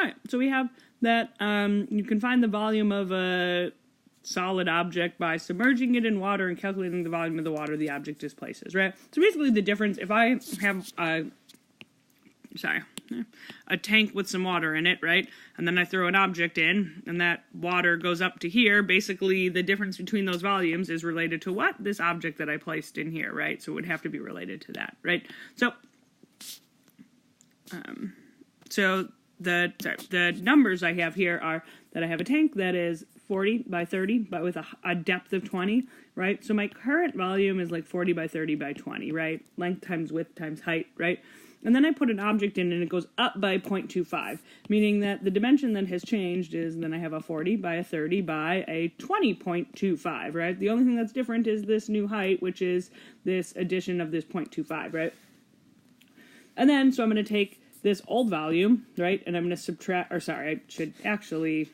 All right, so we have that you can find the volume of a solid object by submerging it in water and calculating the volume of the water the object displaces, right? So basically the difference, if I have a tank with some water in it, right? And then I throw an object in, and that water goes up to here. Basically, the difference between those volumes is related to what? This object that I placed in here, right? So it would have to be related to that, right? So, the numbers I have here are that I have a tank that is 40 by 30, but with a depth of 20, right? So my current volume is like 40 by 30 by 20, right? Length times width times height, right? And then I put an object in and it goes up by 0.25, meaning that the dimension that has changed is then I have a 40 by a 30 by a 20.25, right? The only thing that's different is this new height, which is this addition of this 0.25, right? And then, so I'm going to take this old volume, right? And I'm going to subtract, or sorry, I should actually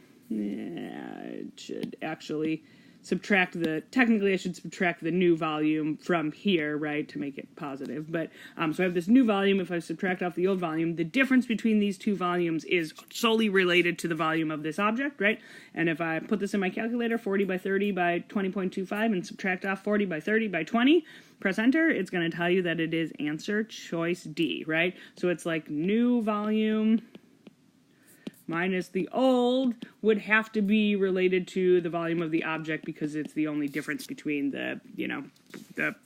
subtract technically I should subtract the new volume from here, right, to make it positive. But, so I have this new volume. If I subtract off the old volume, the difference between these two volumes is solely related to the volume of this object, right? And if I put this in my calculator, 40 by 30 by 20.25, and subtract off 40 by 30 by 20, press enter, it's going to tell you that it is answer choice D, right? So it's like new volume minus the old would have to be related to the volume of the object because it's the only difference between the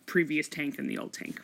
previous tank and the old tank.